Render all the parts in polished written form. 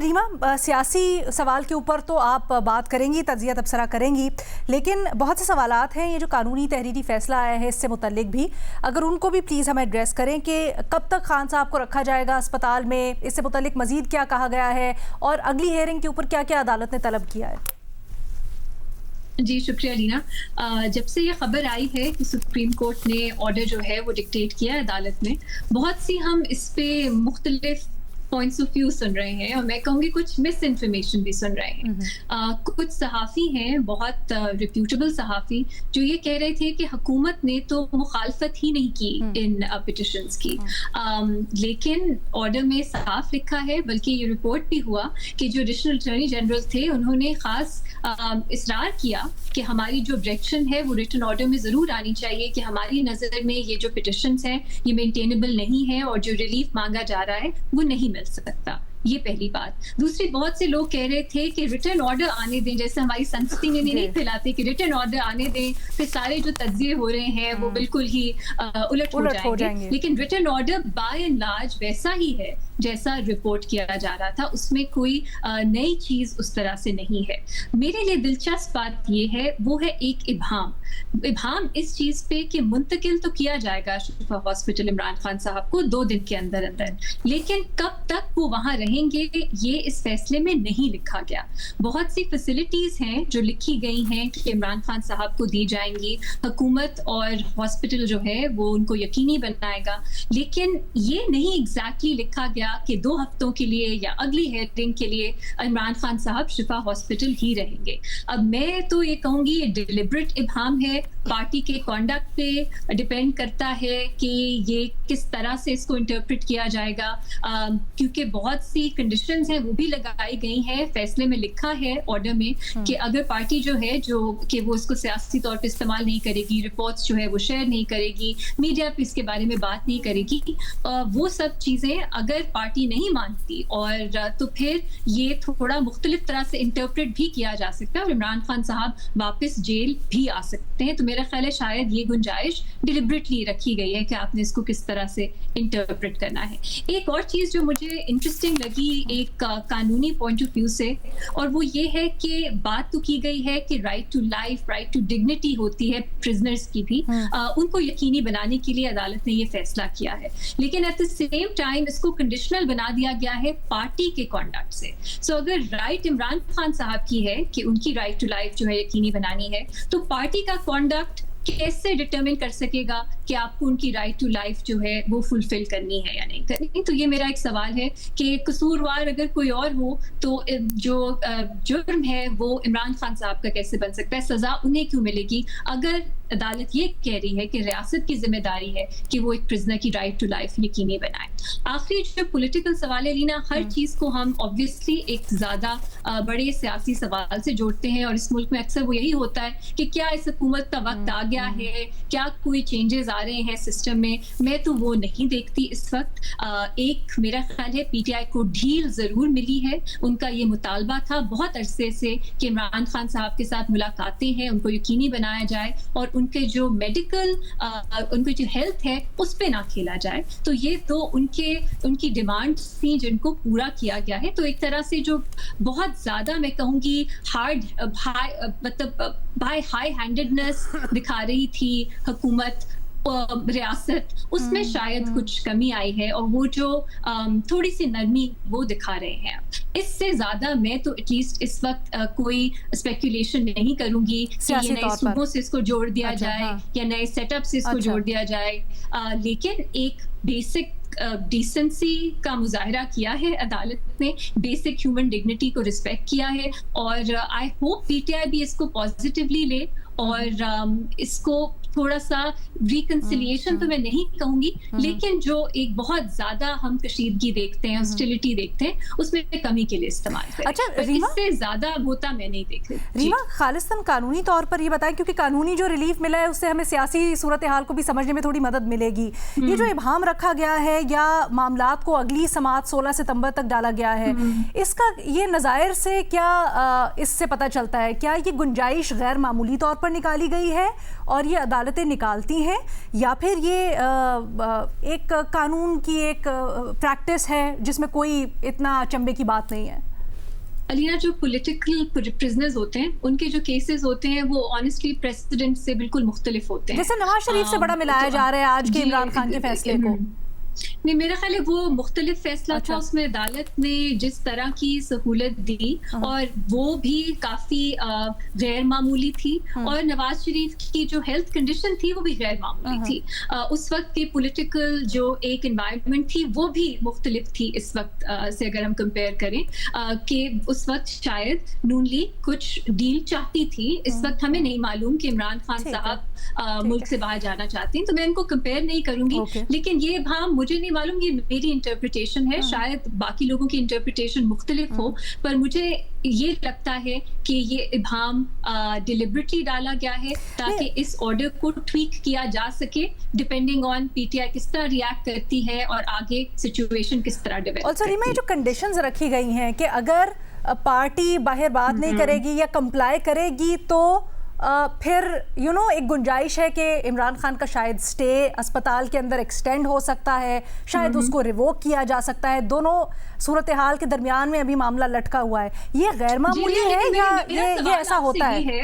रीमा, सियासी सवाल के ऊपर तो आप बात करेंगी, तज्जिया तबसरा करेंगी, लेकिन बहुत से सवालात हैं। ये जो कानूनी तहरीरी फैसला आया है इससे मुतल्लिक भी, अगर उनको भी प्लीज़ हम एड्रेस करें कि कब तक खान साहब को रखा जाएगा अस्पताल में, इससे मुतल्लिक मज़ीद क्या कहा गया है और अगली हेयरिंग के ऊपर क्या क्या अदालत ने तलब किया है। जी शुक्रिया लीना। जब से ये खबर आई है कि सुप्रीम कोर्ट ने ऑर्डर जो है वो डिक्टेट किया है अदालत में, बहुत सी हम इस पे मुख्तलिफ पॉइंट्स ऑफ व्यू सुन रहे हैं और मैं कहूँगी कुछ मिस इन्फॉर्मेशन भी सुन रहे हैं। कुछ सहाफ़ी हैं, बहुत रिप्यूटेबल सहाफ़ी, जो ये कह रहे थे कि हुकूमत ने तो मुखालफत ही नहीं की इन पिटिशंस की। लेकिन ऑर्डर में साफ लिखा है, बल्कि ये रिपोर्ट भी हुआ कि जो एडिशनल अटॉर्नी जनरल थे उन्होंने ख़ास इसरार किया कि हमारी जो ऑब्जेक्शन है वो रिटन ऑर्डर में ज़रूर आनी चाहिए कि हमारी नज़र में ये जो पिटिशंस हैं ये मेंटेनेबल नहीं है और जो रिलीफ मांगा जा रहा है वो नहीं मिल सकता। ये पहली बात। दूसरी, बहुत से लोग कह रहे थे कि रिटर्न ऑर्डर आने दें, जैसे हमारी संस्कृति में नहीं फैलाते कि रिटर्न ऑर्डर आने दें, फिर सारे जो तज्जिए हो रहे हैं वो बिल्कुल ही उलट हो जाएंगे। लेकिन return order by and large वैसा ही है जैसा रिपोर्ट किया जा रहा था, उसमें कोई नई चीज उस तरह से नहीं है। मेरे लिए दिलचस्प बात ये है, वो है एक इब्हाम इस चीज पे कि मुंतकिल तो किया जाएगा शिफा हॉस्पिटल इमरान खान साहब को 2 दिन के अंदर अंदर, लेकिन कब तक वो वहां रहेंगे ये इस फैसले में नहीं लिखा गया। बहुत सी फैसिलिटीज हैं जो लिखी गई हैं कि इमरान खान साहब को दी जाएंगी, हुकूमत और हॉस्पिटल जो है वो उनको यकीनी बनाएगा, लेकिन ये नहीं एग्जैक्टली लिखा गया कि 2 हफ्तों के लिए या अगली हेयरिंग के लिए इमरान खान साहब शिफा हॉस्पिटल ही रहेंगे। अब मैं तो ये कहूंगी ये डिलिबरेट इब्हाम है, पार्टी के कॉन्डक्ट पे डिपेंड करता है कि ये किस तरह से इसको इंटरप्रेट किया जाएगा, क्योंकि बहुत सी कंडीशंस हैं वो भी लगाई गई हैं। फैसले में लिखा है ऑर्डर में कि अगर पार्टी जो है कि वो इसको सियासी तौर पे इस्तेमाल नहीं करेगी, रिपोर्ट्स जो है वो शेयर नहीं करेगी, मीडिया पे इसके बारे में बात नहीं करेगी, वो सब चीजें अगर पार्टी नहीं मानती और तो फिर ये थोड़ा मुख्तलिफ तरह से इंटरप्रेट भी किया जा सकता है और इमरान खान साहब वापस जेल भी आ सकते हैं। तो मेरा ख्याल है शायद ये गुंजाइश डिलिबरेटली रखी गई है कि आपने इसको किस तरह से इंटरप्रेट करना है। एक और चीज जो मुझे इंटरेस्टिंग लगी एक कानूनी पॉइंट ऑफ व्यू से, और वो ये है कि बात तो की गई है कि right to life, right to dignity होती है प्रिजनर्स की भी, उनको यकीनी बनाने के लिए अदालत ने ये फैसला किया है, लेकिन एट द सेम टाइम इसको कंडीशनल बना दिया गया है पार्टी के कॉन्डक्ट से। सो अगर राइट इमरान खान साहब की है कि उनकी राइट टू लाइफ जो है यकीनी बनानी है, तो पार्टी का कॉन्डक्ट कैसे डिटरमिन कर सकेगा कि आपको उनकी राइट टू लाइफ जो है वो फुलफिल करनी है या नहीं करनी। तो ये मेरा एक सवाल है कि कसूरवार अगर कोई और हो तो जो जुर्म है वो इमरान खान साहब का कैसे बन सकता है, सजा उन्हें क्यों मिलेगी अगर अदालत ये कह रही है कि रियासत की जिम्मेदारी है कि वो एक प्रिजनर की राइट टू लाइफ यकीनी बनाए। आखिरी जो पॉलिटिकल सवाल है लीना, हर चीज को हम ऑब्वियसली एक ज्यादा बड़े सियासी सवाल से जोड़ते हैं और इस मुल्क में अक्सर वो यही होता है कि क्या इस हुकूमत का वक्त आ गया है, क्या कोई चेंजेस आ रहे हैं सिस्टम में। मैं तो वो नहीं देखती इस वक्त। एक मेरा ख्याल है पीटीआई को ढील जरूर मिली है, उनका ये मुतालबा था बहुत अरसे से कि इमरान खान साहब के साथ मुलाकातें हैं, उनको यकीनी बनाया जाए और उनके जो मेडिकल उनकी जो हेल्थ है उस पे ना खेला जाए। तो ये तो उनकी डिमांड्स थी जिनको पूरा किया गया है। तो एक तरह से जो बहुत ज्यादा मैं कहूँगी हार्ड मतलब बाय हाई हैंडेडनेस दिखा रही थी हुकूमत रियासत, उसमें शायद कुछ कमी आई है और वो जो थोड़ी सी नरमी वो दिखा रहे हैं। इससे ज्यादा मैं तो एटलीस्ट इस वक्त कोई स्पेकुलेशन नहीं करूंगी कि ये नए सूबों से इसको जोड़ दिया जाए या नए सेटअप से इसको जोड़ दिया जाए, लेकिन एक बेसिक डिसेंसी का मुजाहरा किया है अदालत ने, बेसिक ह्यूमन डिग्निटी को रिस्पेक्ट किया है और आई होप पीटीआई भी इसको पॉजिटिवली ले और इसको थोड़ा सा रिकंसिलिएशन तो मैं नहीं कहूंगी, लेकिन जो एक बहुत ज्यादा हम कशीदगी देखते हैं, हॉस्टिलिटी देखते हैं, उसमें कमी के लिए इस्तेमाल करें। अच्छा रीमा, इससे ज्यादा होता मैं नहीं देख रही। रीमा, खालिस्तान कानूनी तौर पर ये बताएं, क्योंकि कानूनी जो रिलीफ मिला है उससे हमें सियासी सूरत हाल को भी समझने में थोड़ी मदद मिलेगी। ये जो इब्हाम रखा गया है या मामलात को अगली समाअत 16 सितंबर तक डाला गया है, इसका ये नज़ायर से क्या इससे पता चलता है, क्या ये गुंजाइश गैर मामूली तौर पर निकाली गई है और ये अदालतें निकालती हैं, या फिर ये एक कानून की एक प्रैक्टिस है जिसमें कोई इतना अचंभे की बात नहीं है? अलीना, जो पॉलिटिकल प्रिजनर्स होते हैं उनके जो केसेस होते हैं वो ऑनेस्टली प्रेसिडेंट से बिल्कुल मुख्तलिफ होते हैं। जैसे नवाज शरीफ से बड़ा मिलाया जा रहा है आज के इमरान खान के फैसले को। नहीं, मेरा ख्याल है वो मुख्तलिफ फैसला अच्छा। था। उसमें अदालत ने जिस तरह की सहूलत दी और वो भी काफी गैर मामूली थी, और नवाज शरीफ की जो हेल्थ कंडीशन थी वो भी गैर मामूली थी। उस वक्त की पॉलिटिकल जो एक एनवायरनमेंट थी वो भी मुख्तलिफ थी इस वक्त से अगर हम कंपेयर करें, कि उस वक्त शायद नून लीग कुछ डील चाहती थी। इस वक्त हमें नहीं मालूम कि इमरान खान साहब मुल्क से बाहर जाना चाहते हैं, तो मैं इनको कंपेयर नहीं करूंगी। लेकिन ये भाव मुझे नहीं मालूम, ये मेरी इंटरप्रिटेशन है, शायद बाकी लोगों की इंटरप्रिटेशन मुख्तलिफ हो, पर मुझे ये लगता है कि ये इबाम डिलिबरेटली डाला गया है ताकि इस ऑर्डर को ट्वीक किया जा सके डिपेंडिंग ऑन पीटीआई किस तरह रिएक्ट करती है और आगे सिचुएशन किस तरह डेवलप करती है। रीमा, जो कंडीशंस रखी गई हैं कि अगर पार्टी बाहर बात नहीं करेगी या कंप्लाई करेगी तो फिर एक गुंजाइश है कि इमरान खान का शायद स्टे अस्पताल के अंदर एक्सटेंड हो सकता है, शायद उसको रिवोक किया जा सकता है। दोनों सूरत हाल के दरमियान में अभी मामला लटका हुआ है। ये गैर मामूली है या ये ऐसा होता है?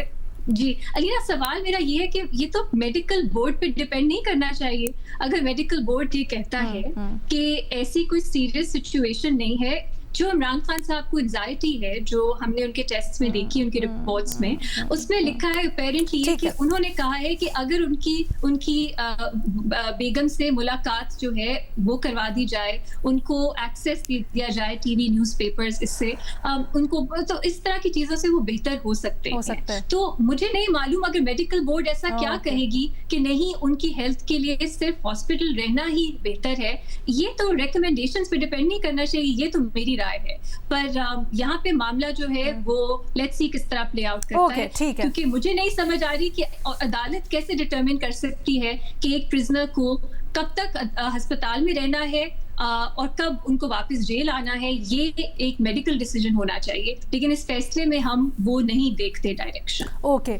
जी अलीना, सवाल मेरा ये है कि ये तो मेडिकल बोर्ड पे डिपेंड नहीं करना चाहिए। अगर मेडिकल बोर्ड ये कहता है कि ऐसी कोई सीरियस सिचुएशन नहीं है, जो इमरान खान साहब को एंजाइटी है जो हमने उनके टेस्ट में देखी, उनके रिपोर्ट्स में, उसमें लिखा है अपेरेंटली ये कि उन्होंने कहा है कि अगर उनकी बेगम से मुलाकात जो है वो करवा दी जाए, उनको एक्सेस दिया जाए टीवी न्यूज़पेपर्स, इससे उनको तो इस तरह की चीजों से वो बेहतर हो सकते हैं। तो मुझे नहीं मालूम अगर मेडिकल बोर्ड ऐसा क्या कहेगी कि नहीं उनकी हेल्थ के लिए सिर्फ हॉस्पिटल रहना ही बेहतर है, ये तो रिकमेंडेशंस पे डिपेंड नहीं करना चाहिए। ये तो मेरी है, पर यहाँ पे मामला जो है वो लेट्स सी किस तरह प्ले आउट करता है, क्योंकि मुझे नहीं समझ आ रही कि अदालत कैसे डिटरमिन कर सकती है कि एक प्रिजनर को कब तक अस्पताल में रहना है और कब उनको वापस जेल आना है। ये एक मेडिकल डिसीजन होना चाहिए, लेकिन इस फैसले में हम वो नहीं देखते डायरेक्शन। ओके।